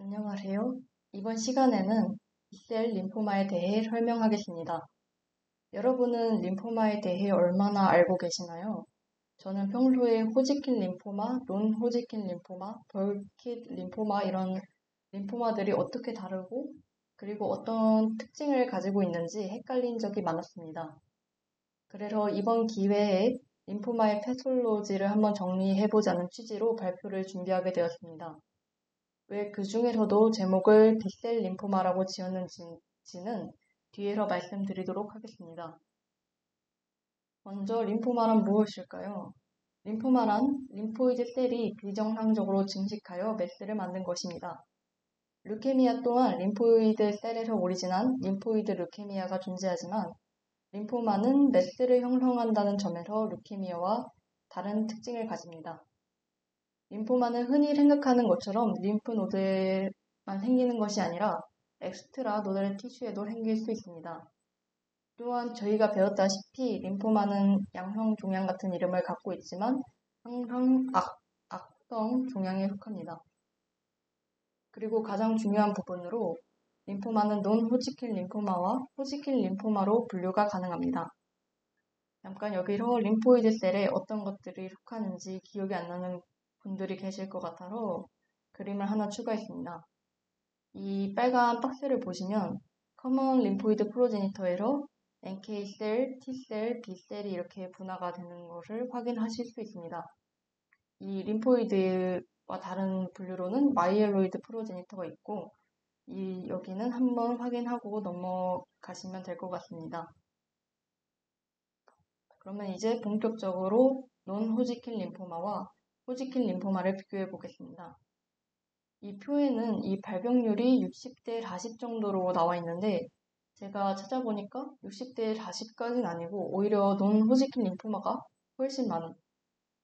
안녕하세요. 이번 시간에는 B셀 림포마에 대해 설명하겠습니다. 여러분은 림포마에 대해 얼마나 알고 계시나요? 저는 평소에 호지킨 림포마, 논 호지킨 림포마, 벌킷 림포마 이런 림포마들이 어떻게 다르고 그리고 어떤 특징을 가지고 있는지 헷갈린 적이 많았습니다. 그래서 이번 기회에 림포마의 패솔로지를 한번 정리해보자는 취지로 발표를 준비하게 되었습니다. 왜 그 중에서도 제목을 B셀 림포마라고 지었는지는 뒤에서 말씀드리도록 하겠습니다. 먼저 림포마란 무엇일까요? 림포마란 림포이드 셀이 비정상적으로 증식하여 메스를 만든 것입니다. 루케미아 또한 림포이드 셀에서 오리진한 림포이드 루케미아가 존재하지만 림포마는 메스를 형성한다는 점에서 루케미아와 다른 특징을 가집니다. 림포마는 흔히 생각하는 것처럼 림프 노드에만 생기는 것이 아니라 엑스트라 노덜 티슈에도 생길 수 있습니다. 또한 저희가 배웠다시피 림포마는 양성 종양 같은 이름을 갖고 있지만 항상 악성 종양에 속합니다. 그리고 가장 중요한 부분으로 림포마는 논 호지킨 림포마와 호지킨 림포마로 분류가 가능합니다. 잠깐 여기서 림포이드 셀에 어떤 것들이 속하는지 기억이 안 나는 분들이 계실 것 같아서 그림을 하나 추가했습니다. 이 빨간 박스를 보시면 커먼 림포이드 프로제니터에서 NK셀, T셀, B셀이 이렇게 분화가 되는 것을 확인하실 수 있습니다. 이 림포이드와 다른 분류로는 마이엘로이드 프로제니터가 있고 여기는 한번 확인하고 넘어가시면 될 것 같습니다. 그러면 이제 본격적으로 논 호지킨 림포마와 호지킨 림포마를 비교해 보겠습니다. 이 표에는 이 발병률이 60대 40 정도로 나와 있는데 제가 찾아보니까 60대 40까지는 아니고 오히려 논 호지킨 림포마가 훨씬 많은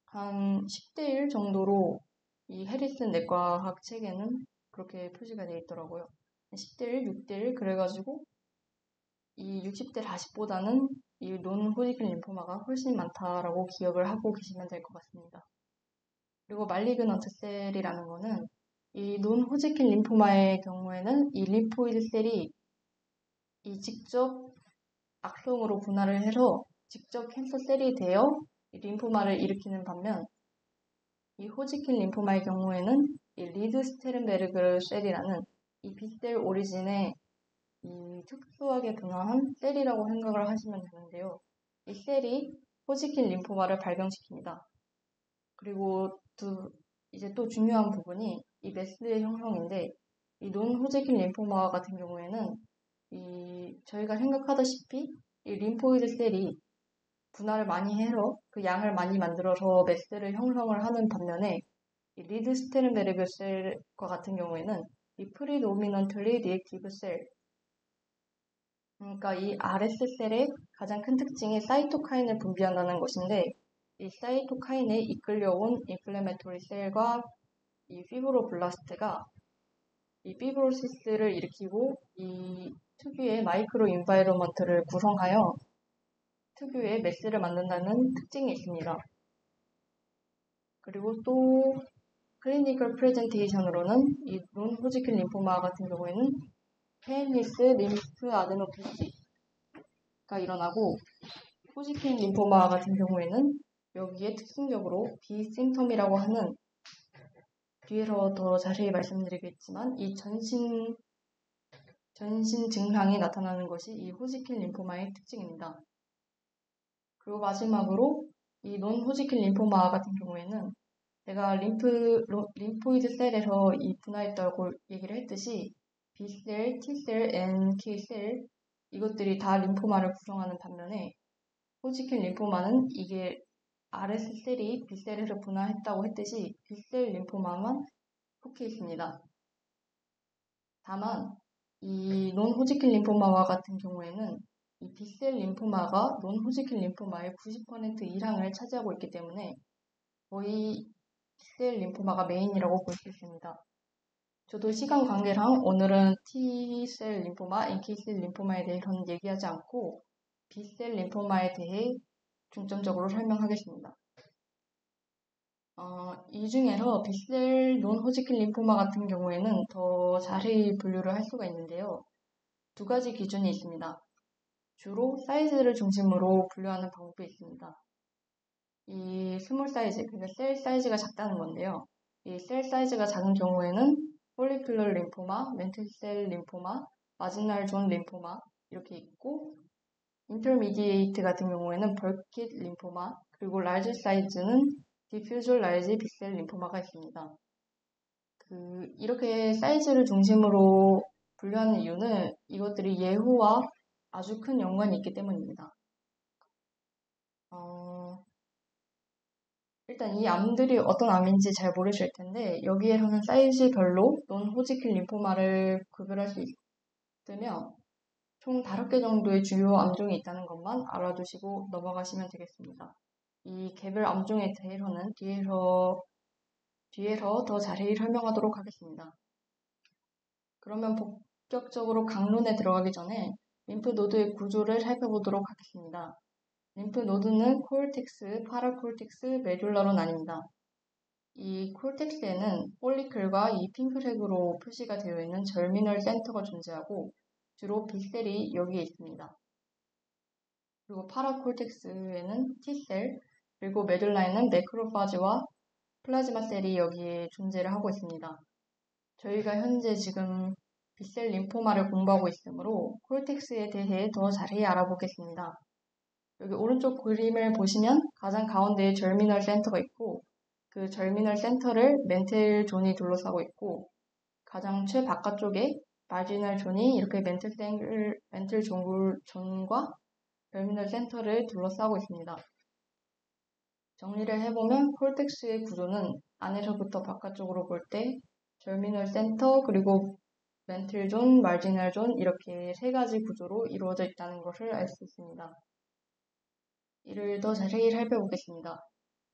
한 10대 1 정도로 이 해리슨 내과학 책에는 그렇게 표시가 되어 있더라고요. 10대 1, 6대 1 그래가지고 이 60대 40보다는 이 논 호지킨 림포마가 훨씬 많다라고 기억을 하고 계시면 될 것 같습니다. 그리고 말리그넌트 셀이라는 거는 이 논 호지킨 림포마의 경우에는 이 림포이드 셀이 이 직접 악성으로 분할을 해서 직접 캔서 셀이 되어 이 림포마를 일으키는 반면 이 호지킨 림포마의 경우에는 이 리드 스테른베르그 셀이라는 이 B셀 오리진의 이 특수하게 분화한 셀이라고 생각을 하시면 되는데요. 이 셀이 호지킨 림포마를 발병시킵니다. 그리고 이제 또 중요한 부분이 이 메스의 형성인데 이 논 호지킨 림포마 같은 경우에는 저희가 생각하다시피 이 림포이드 셀이 분할을 많이 해서 그 양을 많이 만들어서 메스를 형성을 하는 반면에 이 리드 스테른베르그 셀과 같은 경우에는 이 프리도미넌틀리 리액티브 셀 그러니까 이 RS셀의 가장 큰 특징이 사이토카인을 분비한다는 것인데 이 사이토카인에 이끌려온 인플레메토리 셀과 이 피브로블라스트가 이 피브로시스를 일으키고 이 특유의 마이크로 인바이러먼트를 구성하여 특유의 메스를 만든다는 특징이 있습니다. 그리고 또 클리니컬 프레젠테이션으로는 이 논 호지킨 림포마 같은 경우에는 페니스 림프 아데노피시가 일어나고 호지킨 림포마 같은 경우에는 여기에 특징적으로 비심텀이라고 하는 뒤에서 더 자세히 말씀드리겠지만 이 전신 증상이 나타나는 것이 이 호지킨 림포마의 특징입니다. 그리고 마지막으로 이 논 호지킨 림포마 같은 경우에는 제가 림포이드 셀에서 이 분화했다고 얘기를 했듯이 B셀, T셀, NK셀 이것들이 다 림포마를 구성하는 반면에 호지킨 림포마는 이게 RS셀이 B셀에서 분화했다고 했듯이 B셀 림포마만 속해 있습니다. 다만 이 논 호지킨 림포마와 같은 경우에는 이 B셀 림포마가 논 호지킨 림포마의 90% 이상을 차지하고 있기 때문에 거의 B셀 림포마가 메인이라고 볼 수 있습니다. 저도 시간 관계상 오늘은 T셀 림포마, NK셀 림포마에 대해서는 얘기하지 않고 B셀 림포마에 대해 중점적으로 설명하겠습니다. 이 중에서 B셀 논호지킨 림포마 같은 경우에는 더 자세히 분류를 할 수가 있는데요. 두 가지 기준이 있습니다. 주로 사이즈를 중심으로 분류하는 방법이 있습니다. 이 스몰 사이즈, 그러니까 셀 사이즈가 작다는 건데요. 이 셀 사이즈가 작은 경우에는 폴리큘러 림포마, 멘틀셀 림포마, 마지널 존 림포마 이렇게 있고, 인터미디에이트 같은 경우에는 벌킷 림포마, 그리고 라지 사이즈는 디퓨저 라지 빅셀 림포마가 있습니다. 이렇게 사이즈를 중심으로 분류하는 이유는 이것들이 예후와 아주 큰 연관이 있기 때문입니다. 일단 이 암들이 어떤 암인지 잘 모르실 텐데 여기에서는 사이즈별로 논호지킨 림포마를 구별할 수 있으며 총 5개 정도의 주요 암종이 있다는 것만 알아두시고 넘어가시면 되겠습니다. 이 개별 암종에 대해서는 뒤에서 더 자세히 설명하도록 하겠습니다. 그러면 본격적으로 강론에 들어가기 전에 림프 노드의 구조를 살펴보도록 하겠습니다. 림프 노드는 코르텍스, 파라코르텍스, 메듈라로 나뉩니다. 이 콜텍스에는 폴리클과 이 핑크색으로 표시가 되어 있는 절미널 센터가 존재하고 주로 B셀이 여기에 있습니다. 그리고 파라콜텍스에는 T셀, 그리고 메듈라에는 매크로파지와 플라즈마 셀이 여기에 존재를 하고 있습니다. 저희가 현재 지금 B셀 림포마를 공부하고 있으므로 콜텍스에 대해 더 자세히 알아보겠습니다. 여기 오른쪽 그림을 보시면 가장 가운데에 절미널 센터가 있고 그 절미널 센터를 멘틀 존이 둘러싸고 있고 가장 최바깥쪽에 마지널 존이 이렇게 멘틀 존과 절미널 센터를 둘러싸고 있습니다. 정리를 해보면 콜텍스의 구조는 안에서부터 바깥쪽으로 볼 때 절미널 센터 그리고 멘틀 존, 마지널 존 이렇게 세 가지 구조로 이루어져 있다는 것을 알 수 있습니다. 이를 더 자세히 살펴보겠습니다.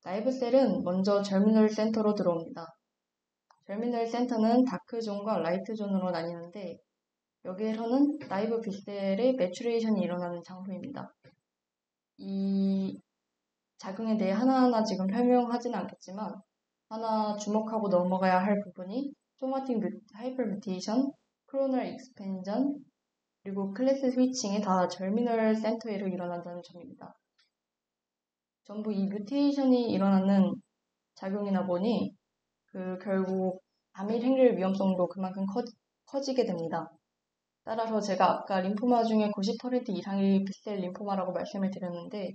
나이브셀은 먼저 절미널 센터로 들어옵니다. 절미널 센터는 다크존과 라이트존으로 나뉘는데 여기에서는 나이브 B셀의 매추레이션이 일어나는 장소입니다. 이 작용에 대해 하나하나 지금 설명하지는 않겠지만 하나 주목하고 넘어가야 할 부분이 소마틱 하이퍼 뮤테이션, 크로널 익스펜전, 그리고 클래스 스위칭이 다 절미널 센터에서 일어난다는 점입니다. 전부 이 뮤테이션이 일어나는 작용이나 보니 결국 암이 생길 위험성도 그만큼 커지게 됩니다. 따라서 제가 아까 림포마 중에 90% 이상이 B셀 림포마라고 말씀을 드렸는데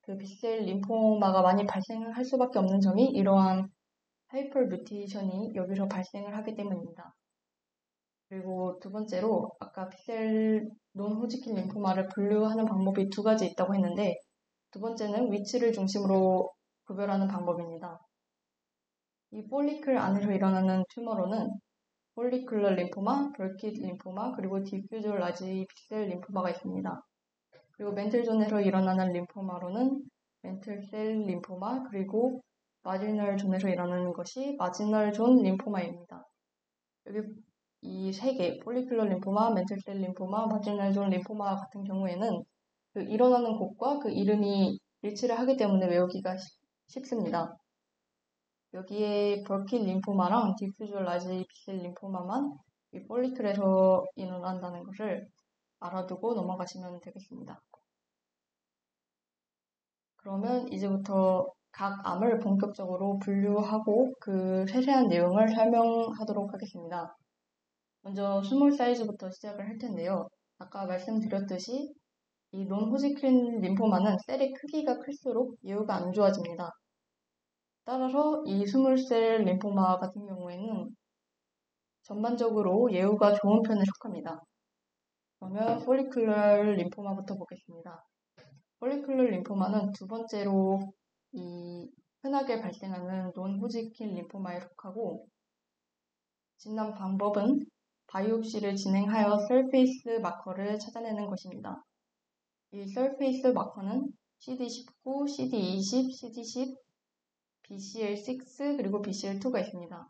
그 B셀 림포마가 많이 발생을 할 수밖에 없는 점이 이러한 하이퍼 뮤테이션이 여기서 발생을 하기 때문입니다. 그리고 두 번째로 아까 B셀 논호지킨 림포마를 분류하는 방법이 두 가지 있다고 했는데 두 번째는 위치를 중심으로 구별하는 방법입니다. 이 폴리클 안에서 일어나는 튜머로는 폴리클러 림포마, 벌킷 림포마, 그리고 디퓨저 라지 B셀 림포마가 있습니다. 그리고 멘틀존에서 일어나는 림포마로는 멘틀셀 림포마, 그리고 마지널 존에서 일어나는 것이 마지널 존 림포마입니다. 여기 이 세 개, 폴리클러 림포마, 멘틀셀 림포마, 마지널 존 림포마 같은 경우에는 일어나는 곳과 그 이름이 일치를 하기 때문에 외우기가 쉽습니다. 여기에 벌킷 림포마랑 디퓨저 라지 B셀 림포마만 이 폴리클에서 일어난다는 것을 알아두고 넘어가시면 되겠습니다. 그러면 이제부터 각 암을 본격적으로 분류하고 그 세세한 내용을 설명하도록 하겠습니다. 먼저 스몰 사이즈부터 시작을 할 텐데요. 아까 말씀드렸듯이 이 논호지킨 림포마는 셀의 크기가 클수록 예후가 안 좋아집니다. 따라서 이 스몰셀 림포마 같은 경우에는 전반적으로 예후가 좋은 편에 속합니다. 그러면 폴리큘러 림포마부터 보겠습니다. 폴리큘러 림포마는 두 번째로 흔하게 발생하는 논호지킨 림포마에 속하고 진단 방법은 바이옵시를 진행하여 서페이스 마커를 찾아내는 것입니다. 이 서페이스 마커는 CD19, CD20, CD10, BCL6 그리고 BCL2가 있습니다.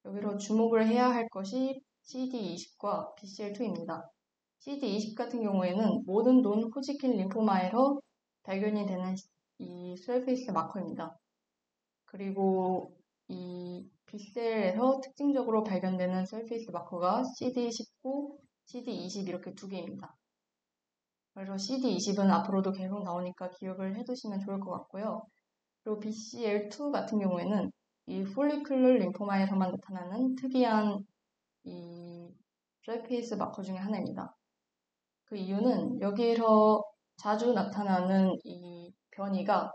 여기서 주목을 해야 할 것이 CD20과 BCL2입니다. CD20 같은 경우에는 모든 논호지킨 림포마에서 발견이 되는 이 서페이스 마커입니다. 그리고 이 B셀에서 특징적으로 발견되는 서페이스 마커가 CD19, CD20 이렇게 두 개입니다. 그래서 CD20은 앞으로도 계속 나오니까 기억을 해두시면 좋을 것 같고요. 그리고 BCL2 같은 경우에는 이 폴리큘러 림포마에서만 나타나는 특이한 이 서페이스 마커 중에 하나입니다. 그 이유는 여기에서 자주 나타나는 이 변이가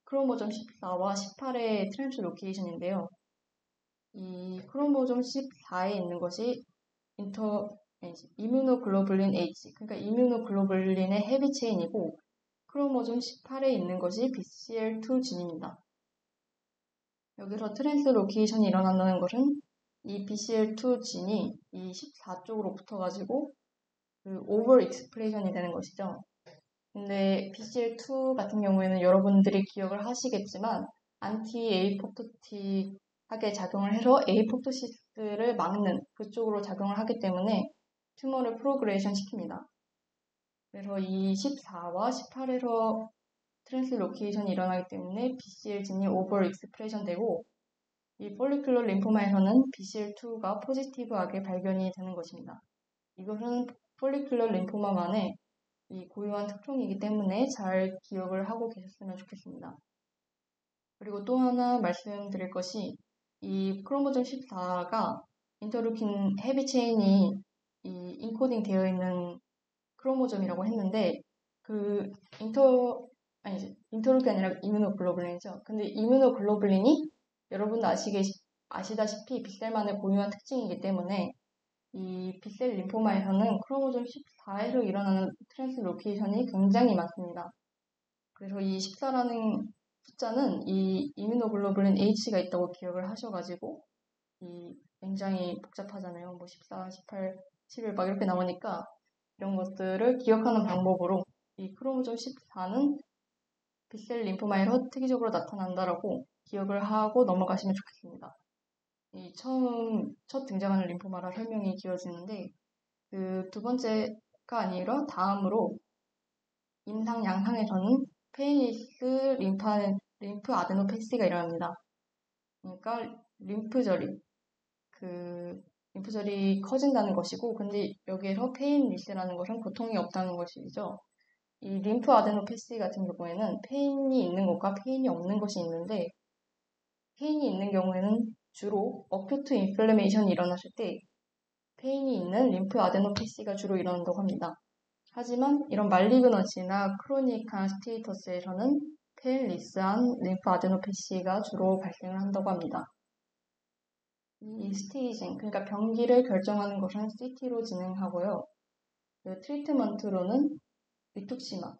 크로모점 14와 18의 트랜스로케이션인데요. 이 크로모점 14에 있는 것이 이뮤노글로불린 H, 그러니까 이뮤노글로불린의 헤비 체인이고 크로모점 18에 있는 것이 BCL2 진입니다. 여기서 트랜스로케이션이 일어난다는 것은 이 BCL2 진이 이 14쪽으로 붙어가지고 그 오버 익스프레션이 되는 것이죠. 근데 BCL2 같은 경우에는 여러분들이 기억을 하시겠지만 안티 에이포토틱하게 작용을 해서 에이포토시스를 막는 그쪽으로 작용을 하기 때문에 튜머를 프로그레이션 시킵니다. 그래서 이 14와 18에서 트랜스로케이션이 일어나기 때문에 BCL 진이 오버 익스프레션 되고 이 폴리큘러 림포마에서는 BCL2가 포지티브하게 발견이 되는 것입니다. 이것은 폴리큘러 림포마만의 이 고유한 특종이기 때문에 잘 기억을 하고 계셨으면 좋겠습니다. 그리고 또 하나 말씀드릴 것이 이 크로모점 14가 인터루킨 헤비 체인이 이 인코딩 되어 있는 크로모점이라고 했는데 그 인터루킨이 아니라 이뮤노글로불린이죠. 근데 이뮤노글로불린이 여러분도 아시다시피 B셀만의 고유한 특징이기 때문에 이 B셀 림포마에서는 크로모점 14에서 일어나는 트랜스로케이션이 굉장히 많습니다. 그래서 이 14라는 숫자는 이 이뮤노글로불린 H가 있다고 기억을 하셔가지고 이 굉장히 복잡하잖아요. 뭐 14, 18, 11 막 이렇게 나오니까 이런 것들을 기억하는 방법으로 이 크로모점 14는 B셀 림포마에서 특이적으로 나타난다라고 기억을 하고 넘어가시면 좋겠습니다. 이 첫 등장하는 림포마라 설명이 길어지는데 그 두 번째가 아니라 다음으로 임상 양상에서는 페니스 림프 아데노패시가 일어납니다. 그러니까 림프절이 커진다는 것이고, 근데 여기에서 페인리스라는 것은 고통이 없다는 것이죠. 이 림프 아데노패시 같은 경우에는 페인이 있는 것과 페인이 없는 것이 있는데, 페인이 있는 경우에는 주로 어큐트 인플레메이션이 일어났을 때 페인이 있는 림프 아데노패시가 주로 일어난다고 합니다. 하지만 이런 말리그넌시나 크로닉한 스테이터스에서는 페일리스한 림프 아데노패시가 주로 발생을 한다고 합니다. 이 스테이징, 그러니까 병기를 결정하는 것은 CT로 진행하고요. 그 트리트먼트로는 리투시막은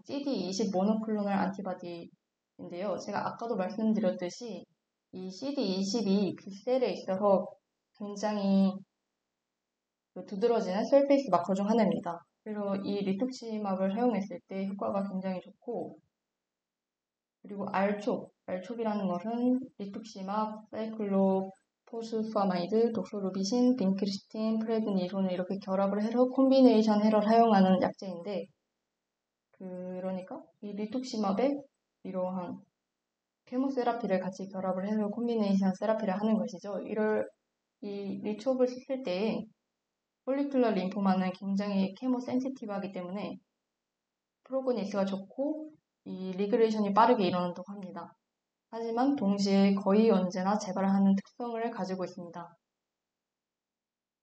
CD20 모노클로널 안티바디인데요. 제가 아까도 말씀드렸듯이 이 CD20이 B셀에 있어서 굉장히 두드러지는 서페이스 마커 중 하나입니다. 그래서 이 리투시막을 사용했을 때 효과가 굉장히 좋고, 그리고 알촉이라는 것은 리투시막, 사이클로포스파마이드, 독소루비신, 빈크리스틴, 프레드니손을 이렇게 결합을 해서 콤비네이션 해서 사용하는 약제인데, 그러니까 이 리투시막에 이러한 케모세라피를 같이 결합을 해서 콤비네이션 세라피를 하는 것이죠. 이 리촉을 쓸 때 폴리큘러 림포마는 굉장히 케모 센시티브하기 때문에 프로그니스가 좋고 이 리그레이션이 빠르게 일어난다고 합니다. 하지만 동시에 거의 언제나 재발하는 특성을 가지고 있습니다.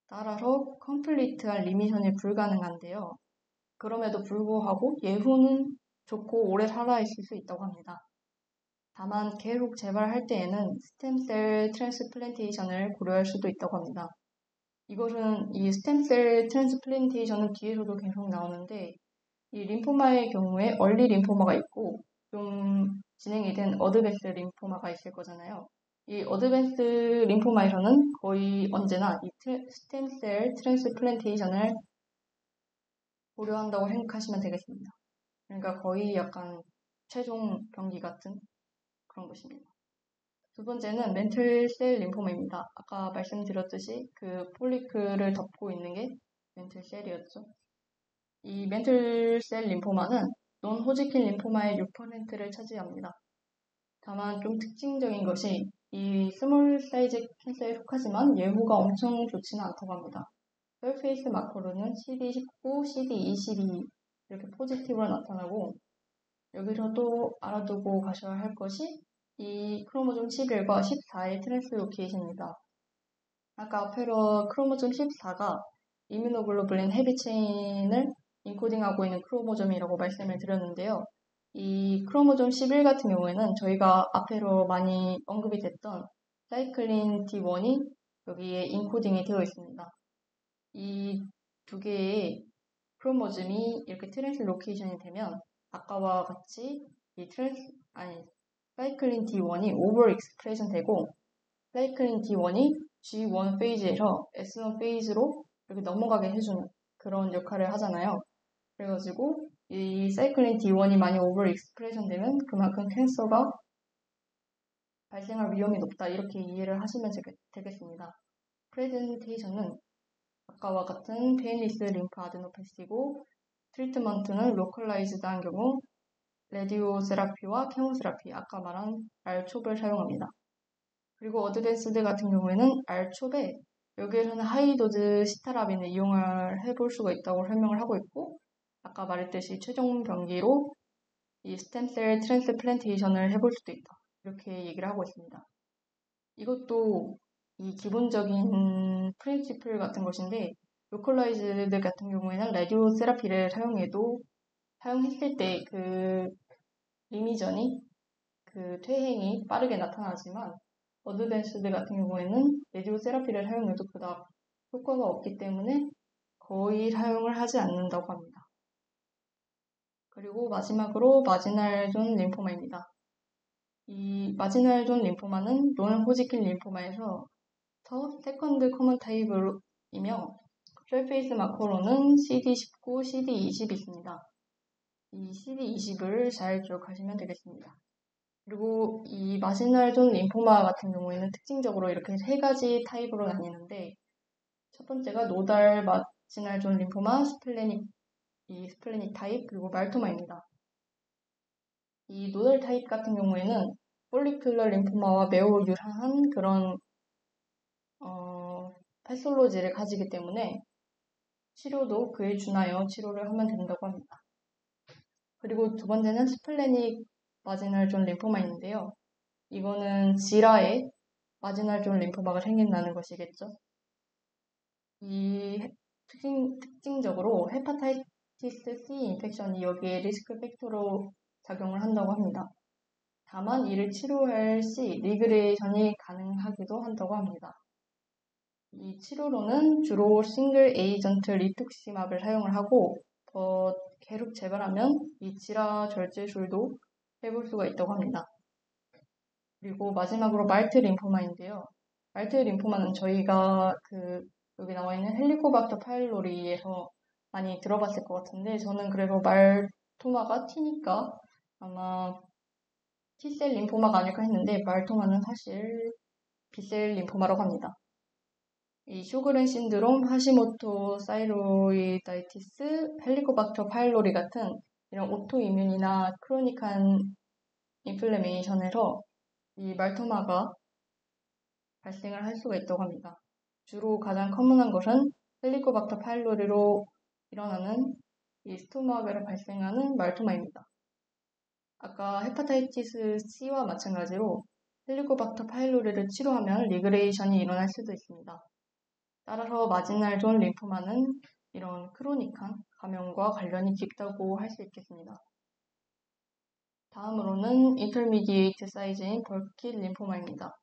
따라서 컴플리트한 리미션이 불가능한데요. 그럼에도 불구하고 예후는 좋고 오래 살아있을 수 있다고 합니다. 다만 계속 재발할 때에는 스템셀 트랜스플랜테이션을 고려할 수도 있다고 합니다. 이것은 이 스템셀 트랜스플랜테이션은 뒤에서도 계속 나오는데 이 림포마의 경우에 얼리 림포마가 있고 좀 진행이 된 어드밴스 림포마가 있을 거잖아요. 이 어드밴스 림포마에서는 거의 언제나 이 스템셀 트랜스플랜테이션을 고려한다고 생각하시면 되겠습니다. 그러니까 거의 약간 최종 병기 같은 그런 것입니다. 두 번째는 멘틀셀 림포마입니다. 아까 말씀드렸듯이 그 폴리클을 덮고 있는 게 멘틀셀이었죠. 이 멘틀셀 림포마는 논 호지킨 림포마의 6%를 차지합니다. 다만 좀 특징적인 것이 이 스몰 사이즈 캔서에 속하지만 예후가 엄청 좋지는 않다고 합니다. 서페이스 마커로는 CD19, CD22 이렇게 포지티브로 나타나고 여기서도 알아두고 가셔야 할 것이 이 크로모좀 11과 14의 트랜스로케이션입니다. 아까 앞에서 크로모좀 14가 이뮤노글로불린 헤비체인을 인코딩하고 있는 크로모점이라고 말씀을 드렸는데요. 이 크로모점 11 같은 경우에는 저희가 앞에서 많이 언급이 됐던 사이클린 D1이 여기에 인코딩이 되어 있습니다. 이 두 개의 크로모즘이 이렇게 트랜스로케이션이 되면 아까와 같이 사이클린 D1이 오버 익스프레션 되고 사이클린 D1이 G1 페이지에서 S1 페이지로 이렇게 넘어가게 해주는 그런 역할을 하잖아요. 그래가지고 이 사이클린 D1이 많이 오버 익스프레션 되면 그만큼 캔서가 발생할 위험이 높다 이렇게 이해를 하시면 되겠습니다. 프레젠테이션은 아까와 같은 페인리스 림프 아데노패시고 트리트먼트는 로컬라이즈드한 경우 레디오 세라피와 케모세라피 아까 말한 R촉을 사용합니다. 그리고 어드밴스드 같은 경우에는 R촉에 여기에서는 하이도즈 시타라빈을 이용을 해볼 수가 있다고 설명을 하고 있고 아까 말했듯이 최종 병기로 이 스템셀 트랜스플란테이션을 해볼 수도 있다. 이렇게 얘기를 하고 있습니다. 이것도 이 기본적인 프린시플 같은 것인데 로컬라이즈드 같은 경우에는 라디오 세라피를 사용했을 때 그 리미전이 그 퇴행이 빠르게 나타나지만 어드밴스드 같은 경우에는 라디오 세라피를 사용해도 그다음 효과가 없기 때문에 거의 사용을 하지 않는다고 합니다. 그리고 마지막으로 마지널 존 림포마입니다. 이 마지널 존 림포마는 논 호지킨 림포마에서 더 세컨드 커먼 타입이며 서페이스 마커로는 CD19, CD20이 있습니다. 이 CD20을 잘 기억하시면 되겠습니다. 그리고 이 마지널 존 림포마 같은 경우에는 특징적으로 이렇게 세 가지 타입으로 나뉘는데 첫 번째가 노달 마지널 존 림포마, 스플래닉 타입, 그리고 말토마입니다. 이 노달 타입 같은 경우에는 폴리큘러 림포마와 매우 유사한 그런 패솔로지를 가지기 때문에 치료도 그에 준하여 치료를 하면 된다고 합니다. 그리고 두 번째는 스플래닉 마지널 존 림포마인데요. 이거는 지라에 마지널 존 림포마가 생긴다는 것이겠죠. 이 특징적으로 헤파타이티스 C 인펙션이 여기에 리스크 팩터로 작용을 한다고 합니다. 다만 이를 치료할 시 리그레이션이 가능하기도 한다고 합니다. 이 치료로는 주로 싱글 에이전트 리투크시맙을 사용을 하고 더 계속 재발하면 이 지라 절제술도 해볼 수가 있다고 합니다. 그리고 마지막으로 말트 림포마인데요. 말트 림포마는 저희가 여기 나와 있는 헬리코박터 파일로리에서 많이 들어봤을 것 같은데 저는 그래서 말토마가 T니까 아마 T셀 림포마가 아닐까 했는데 말토마는 사실 B셀 림포마라고 합니다. 이 쇼그렌 신드롬, 하시모토 사이로이다이티스, 헬리코박터 파일로리 같은 이런 오토이뮨이나 크로닉한 인플레메이션에서 이 말토마가 발생을 할 수가 있다고 합니다. 주로 가장 커먼한 것은 헬리코박터 파일로리로 일어나는 이 스토마그로 발생하는 말토마입니다. 아까 헤파타이티스 C와 마찬가지로 헬리코박터 파일로리를 치료하면 리그레이션이 일어날 수도 있습니다. 따라서 마지날 존 림포마는 이런 크로닉한 감염과 관련이 깊다고 할 수 있겠습니다. 다음으로는 인터미디에이트 사이즈인 버킷 림포마입니다.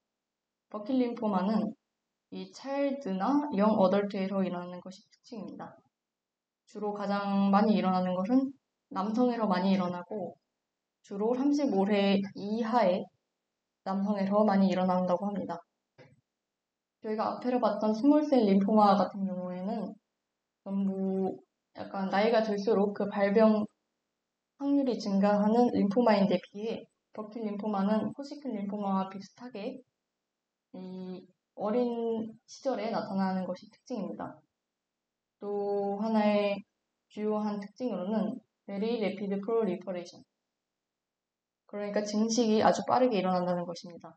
버킷 림포마는 이 차일드나 영 어덜트에서 일어나는 것이 특징입니다. 주로 가장 많이 일어나는 것은 남성에서 많이 일어나고 주로 35세 이하의 남성에서 많이 일어난다고 합니다. 저희가 앞에서 봤던 스몰셀 림포마 같은 경우에는 전부 약간 나이가 들수록 그 발병 확률이 증가하는 림포마인데 비해 버킷 림포마는 호지킨 림포마와 비슷하게 이 어린 시절에 나타나는 것이 특징입니다. 또 하나의 주요한 특징으로는 Very Rapid Proliferation 그러니까 증식이 아주 빠르게 일어난다는 것입니다.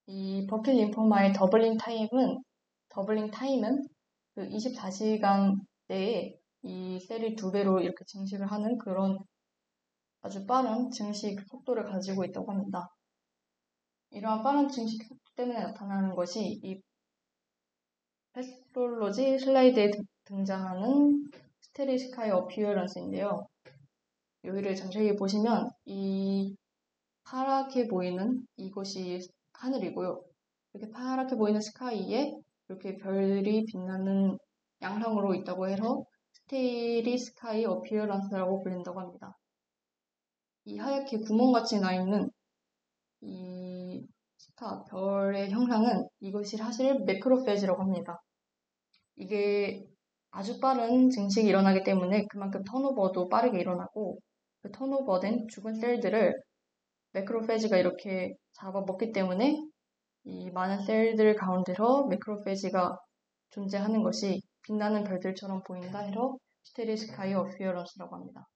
이 버킷 림포마의 더블링 타임은 그 24시간 내에 이 셀이 2배로 이렇게 증식을 하는 그런 아주 빠른 증식 속도를 가지고 있다고 합니다. 이러한 빠른 증식 속도 때문에 나타나는 것이 이 패스톨로지 슬라이드에 등장하는 스테리스카이 어피어런스인데요. 여기를 자세히 보시면 이 파랗게 보이는 이곳이 하늘이고요. 이렇게 파랗게 보이는 스카이에 이렇게 별이 빛나는 양상으로 있다고 해서 스테리 스카이 어피어런스라고 불린다고 합니다. 이 하얗게 구멍같이 나 있는 이 스타, 별의 형상은 이것이 사실 매크로페지라고 합니다. 이게 아주 빠른 증식이 일어나기 때문에 그만큼 턴오버도 빠르게 일어나고 그 턴오버된 죽은 셀들을 매크로페지가 이렇게 잡아먹기 때문에 이 많은 셀들 가운데서 매크로페지가 존재하는 것이 빛나는 별들처럼 보인다 해서 스테리스카이 어피어런스라고 합니다.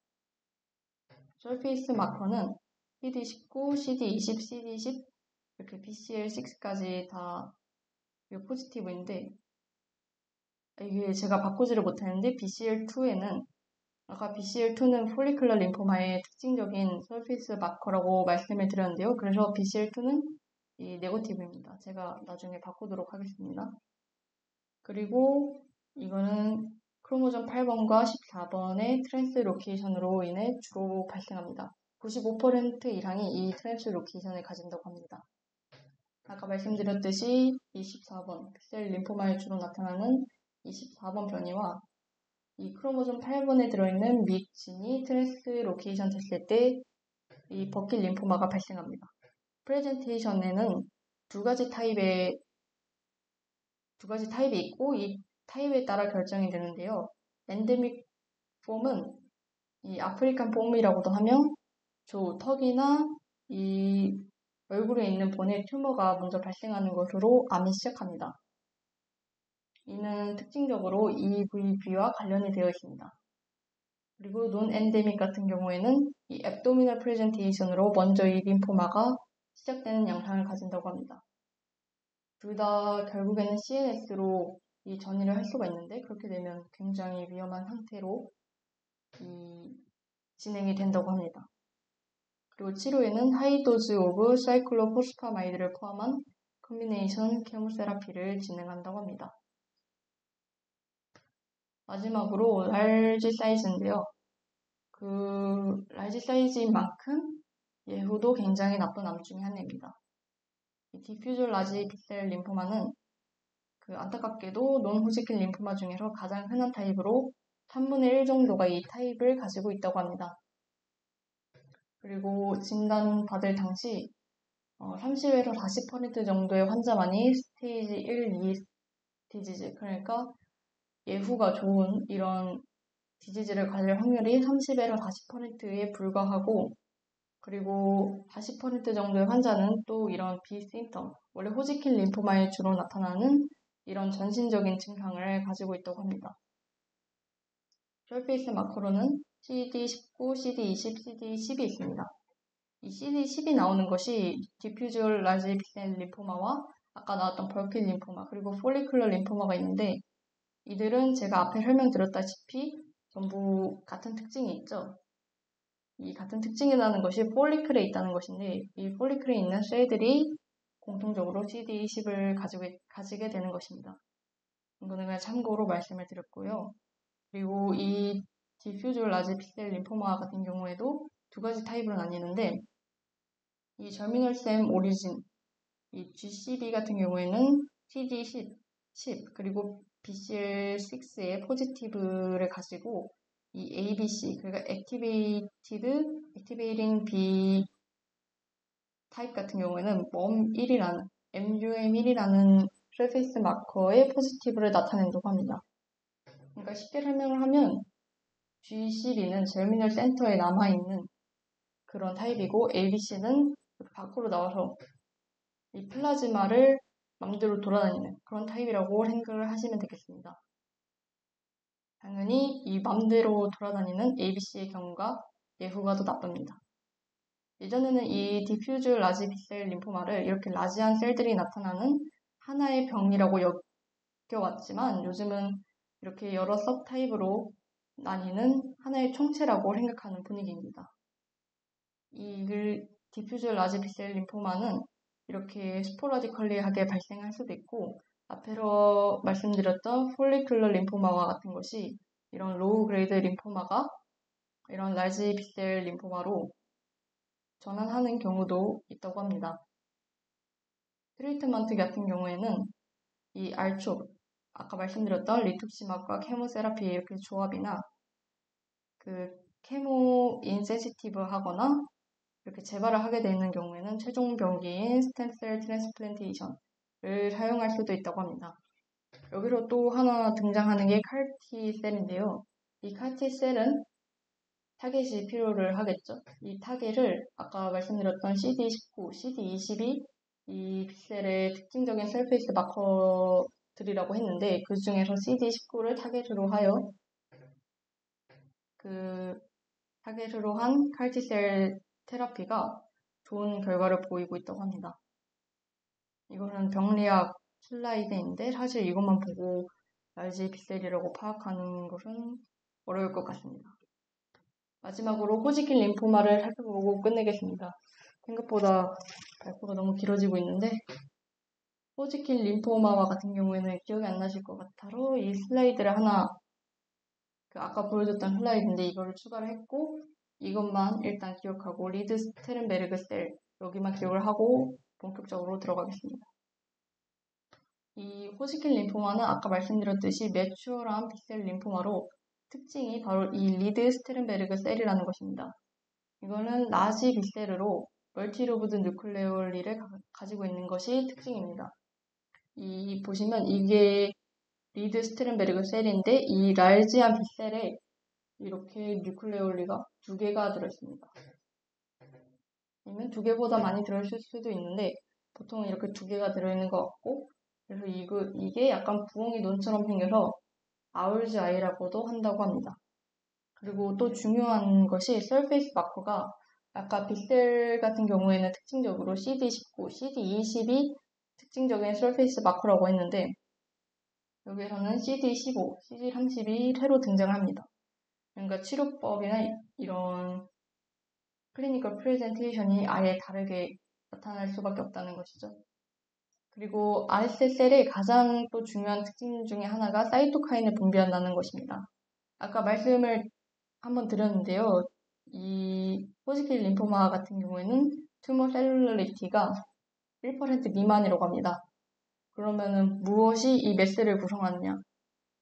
설페이스 마커는 CD19, CD20, CD10 이렇게 BCL6까지 다 포지티브인데 이게 제가 바꾸지를 못했는데 BCL2에는 아까 BCL2는 폴리클러 림포마의 특징적인 설페이스 마커라고 말씀을 드렸는데요. 그래서 BCL2는 이 네거티브입니다. 제가 나중에 바꾸도록 하겠습니다. 그리고 이거는 크로모점 8번과 14번의 트랜스로케이션으로 인해 주로 발생합니다. 95% 이상이 이 트랜스로케이션을 가진다고 합니다. 아까 말씀드렸듯이 24번 셀 림포마에 주로 나타나는 24번 변이와 이 크로모점 8번에 들어있는 믹진이 트랜스로케이션 됐을 때 이 버킷 림포마가 발생합니다. 프레젠테이션에는 두 가지 타입이 있고 이 타입에 따라 결정이 되는데요. 엔데믹 폼은 이 아프리칸 폼이라고도 하며 턱이나 이 얼굴에 있는 본의 튜머가 먼저 발생하는 것으로 암이 시작합니다. 이는 특징적으로 EVB와 관련이 되어 있습니다. 그리고 논 엔데믹 같은 경우에는 이 앱도미널 프레젠테이션으로 먼저 이 림포마가 시작되는 양상을 가진다고 합니다. 둘 다 결국에는 CNS로 이 전이를 할 수가 있는데 그렇게 되면 굉장히 위험한 상태로 진행이 된다고 합니다. 그리고 치료에는 하이도즈 오브 사이클로포스파마이드를 포함한 컴비네이션 케모세라피를 진행한다고 합니다. 마지막으로 large 사이즈인데요. 그 large 사이즈인 만큼 예후도 굉장히 나쁜 암 중에 하나입니다. 디퓨저 라지 B셀 림포마는 그 안타깝게도 논호지킨 림포마 중에서 가장 흔한 타입으로 3분의 1 정도가 이 타입을 가지고 있다고 합니다. 그리고 진단받을 당시 30에서 40% 정도의 환자만이 스테이지 1, 2 디지즈, 그러니까 예후가 좋은 이런 디지즈를 가질 확률이 30에서 40%에 불과하고 그리고 40% 정도의 환자는 또 이런 비심텀, 원래 호지킨 림포마에 주로 나타나는 이런 전신적인 증상을 가지고 있다고 합니다. 설페이스 마커로는 CD19, CD20, CD10이 있습니다. 이 CD10이 나오는 것이 디퓨즈 라지 B셀 림포마와 아까 나왔던 버킷 림포마 그리고 폴리클러 림포마가 있는데 이들은 제가 앞에 설명드렸다시피 전부 같은 특징이 있죠. 이 같은 특징이라는 것이 폴리클에 있다는 것인데 이 폴리클에 있는 셀들이 공통적으로 CD20을 가지게 되는 것입니다. 이거는 그냥 참고로 말씀을 드렸고요. 그리고 이 디퓨즈 라지 B셀 림포마 같은 경우에도 두 가지 타입으로 나뉘는데 이 저미널샘 오리진, 이 GCB 같은 경우에는 CD10, 그리고 BCL6의 포지티브를 가지고 이 ABC, 그러니까 액티베이팅 B 타입 같은 경우에는 MUM1이라는 서페이스 마커의 포지티브를 나타낸다고 합니다. 그러니까 쉽게 설명을 하면 G12는 제어미널 센터에 남아있는 그런 타입이고 ABC는 밖으로 나와서 이 플라즈마를 맘대로 돌아다니는 그런 타입이라고 생각을 하시면 되겠습니다. 당연히 이 맘대로 돌아다니는 ABC의 경우가 예후가 더 나쁩니다. 예전에는 이 디퓨즈 라지 B셀 림포마를 이렇게 라지한 셀들이 나타나는 하나의 병이라고 여겨왔지만 요즘은 이렇게 여러 서브타입으로 나뉘는 하나의 총체라고 생각하는 분위기입니다. 이 디퓨즈 라지 B셀 림포마는 이렇게 스포라디컬리하게 발생할 수도 있고 앞에서 말씀드렸던 폴리큘러 림포마와 같은 것이 이런 로우 그레이드 림포마가 이런 라지 B셀 림포마로 전환하는 경우도 있다고 합니다. 트리트먼트 같은 경우에는 이 알촉, 아까 말씀드렸던 리투시막과 케모세라피 이렇게 조합이나 그 케모 인센시티브 하거나 이렇게 재발을 하게 되는 경우에는 최종 병기인 스템셀 트랜스플란테이션을 사용할 수도 있다고 합니다. 여기서 또 하나 등장하는 게 칼티셀인데요. 이 칼티셀은 타겟이 필요를 하겠죠. 이 타겟을 아까 말씀드렸던 CD19, CD22 이 픽셀의 특징적인 서페이스 마커들이라고 했는데 그 중에서 CD19를 타겟으로 하여 타겟으로 한 칼티셀 테라피가 좋은 결과를 보이고 있다고 합니다. 이거는 병리학 슬라이드인데 사실 이것만 보고 라지 픽셀이라고 파악하는 것은 어려울 것 같습니다. 마지막으로 호지킨 림포마를 살펴보고 끝내겠습니다. 생각보다 발표가 너무 길어지고 있는데 호지킨 림포마와 같은 경우에는 기억이 안 나실 것 같아서 이 슬라이드를 하나 아까 보여줬던 슬라이드인데 이거를 추가를 했고 이것만 일단 기억하고 리드 스테른베르그 셀 여기만 기억을 하고 본격적으로 들어가겠습니다. 이 호지킨 림포마는 아까 말씀드렸듯이 매추얼한 B셀 림포마로 특징이 바로 이 리드 스테른베르그 셀이라는 것입니다. 이거는 라지 B셀으로 멀티로브드 뉴클레올리를 가지고 있는 것이 특징입니다. 보시면 이게 리드 스테른베르그 셀인데 이 라지한 B셀에 이렇게 뉴클레올리가 2개가 들어있습니다. 아니면 2개보다 많이 들어있을 수도 있는데 보통 이렇게 2개가 들어있는 것 같고 그래서 이게 약간 부엉이 눈처럼 생겨서 아울즈 아이라고도 한다고 합니다. 그리고 또 중요한 것이 서페이스 마커가 아까 빅셀 같은 경우에는 특징적으로 CD19, CD20이 특징적인 서페이스 마커라고 했는데 여기서는 CD15, CD30이 새로 등장합니다. 그러니까 치료법이나 이런 클리니컬 프레젠테이션이 아예 다르게 나타날 수밖에 없다는 것이죠. 그리고 RSSL의 가장 또 중요한 특징 중에 하나가 사이토카인을 분비한다는 것입니다. 아까 말씀을 한번 드렸는데요. 이 호지킨 림포마 같은 경우에는 튜머 셀룰러리티가 1% 미만이라고 합니다. 그러면은 무엇이 이 메스를 구성하느냐?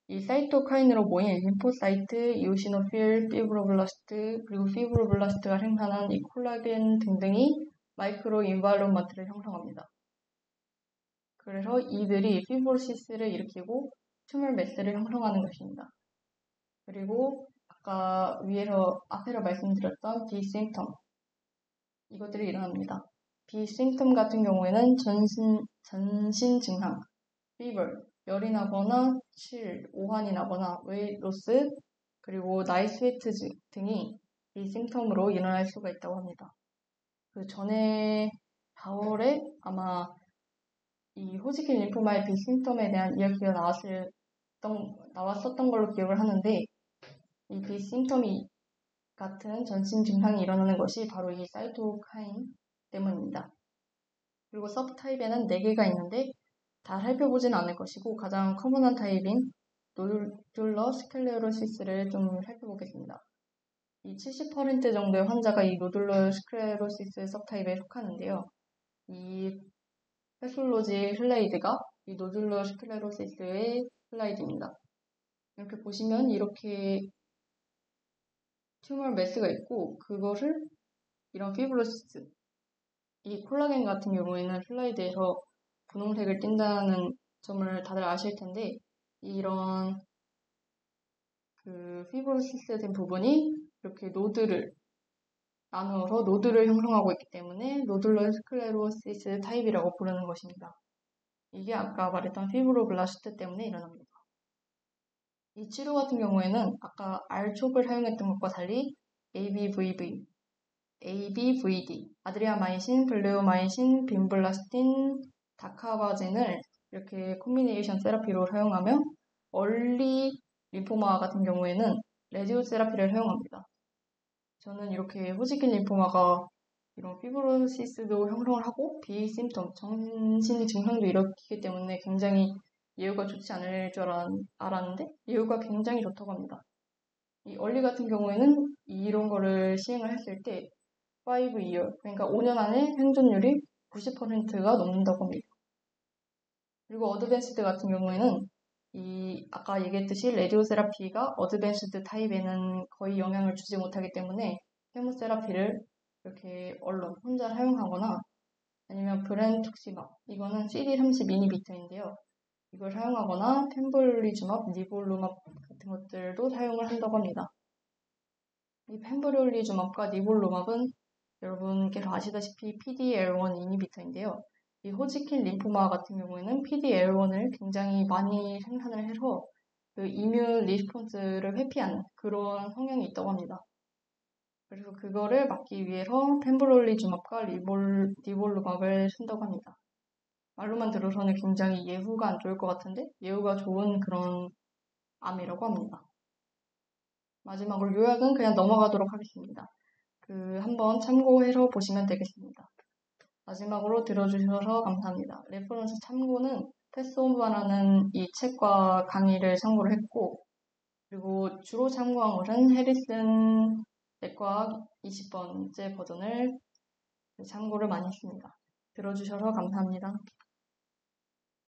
이 사이토카인으로 모인 림포사이트, 이오시노필, 피브로블라스트, 그리고 피브로블라스트가 생산한 이 콜라겐 등등이 마이크로 인발론마트를 형성합니다. 그래서 이들이 피브로시스를 일으키고 튜머 메스를 형성하는 것입니다. 그리고 아까 앞에서 말씀드렸던 비심텀 이것들이 일어납니다. 비심텀 같은 경우에는 전신 증상, fever, 열이 나거나 오한이 나거나 웨이로스 그리고 나이 스웨트 등이 비심텀으로 일어날 수가 있다고 합니다. 그 전에 4월에 아마 이 호지킨 림포마의 비심텀에 대한 이야기가 나왔었던 걸로 기억을 하는데 이 비심텀이 같은 전신 증상이 일어나는 것이 바로 이 사이토카인 때문입니다. 그리고 서브타입에는 4개가 있는데 다 살펴보진 않을 것이고 가장 커먼한 타입인 노듈러 스클레로시스를 좀 살펴보겠습니다. 이 70% 정도의 환자가 이 노듈러 스클레로시스 서브타입에 속하는데요. 이 패솔로지 슬라이드가 이 노듈러 스클레로시스의 슬라이드입니다. 이렇게 보시면 이렇게 튜머 매스가 있고 그것을 이런 피브로시스 이 콜라겐 같은 경우에는 슬라이드에서 분홍색을 띈다는 점을 다들 아실 텐데 이런 피브로시스 된 부분이 이렇게 노드를 나누어서 노드를 형성하고 있기 때문에 노듈러 스클레로시스 타입이라고 부르는 것입니다. 이게 아까 말했던 피브로블라스트 때문에 일어납니다. 이 치료 같은 경우에는 아까 R촉을 사용했던 것과 달리 ABVV ABVD, 아드리아마이신, 블레오마이신, 빈블라스틴, 다카바진을 이렇게 콤비네이션 세라피로 사용하며 얼리 림포마 같은 경우에는 레디오 세라피를 사용합니다. 저는 이렇게 호지킨 림포마가 이런 피브로시스도 형성을 하고 비심텀, 정신의 증상도 일으키기 때문에 굉장히 예후가 좋지 않을 줄 알았는데 예후가 굉장히 좋다고 합니다. 이 얼리 같은 경우에는 이런 거를 시행을 했을 때 5year, 그러니까 5년 안에 생존율이 90%가 넘는다고 합니다. 그리고 어드밴스드 같은 경우에는 아까 얘기했듯이 레디오 세라피가 어드밴스드 타입에는 거의 영향을 주지 못하기 때문에 케모세라피를 이렇게 얼른 혼자 사용하거나 아니면 브렌투시막, 이거는 CD30mn인데요. 이걸 사용하거나 펜브롤리즈맙, 니볼루맙 같은 것들도 사용을 한다고 합니다. 이 펜브롤리즈맙과 니볼루맙은 여러분께서 아시다시피 PDL1 이니비터인데요. 이 호지킨 림포마 같은 경우에는 PDL1을 굉장히 많이 생산을 해서 그 이뮨 리스폰스를 회피하는 그런 성향이 있다고 합니다. 그래서 그거를 막기 위해서 펜브롤리즈맙과 니볼루맙을 쓴다고 합니다. 말로만 들어서는 굉장히 예후가 안 좋을 것 같은데 예후가 좋은 그런 암이라고 합니다. 마지막으로 요약은 그냥 넘어가도록 하겠습니다. 한번 참고해서 보시면 되겠습니다. 마지막으로 들어주셔서 감사합니다. 레퍼런스 참고는 패스오버라는 이 책과 강의를 참고를 했고, 그리고 주로 참고한 것은 해리슨 내과학 20번째 버전을 참고를 많이 했습니다. 들어주셔서 감사합니다.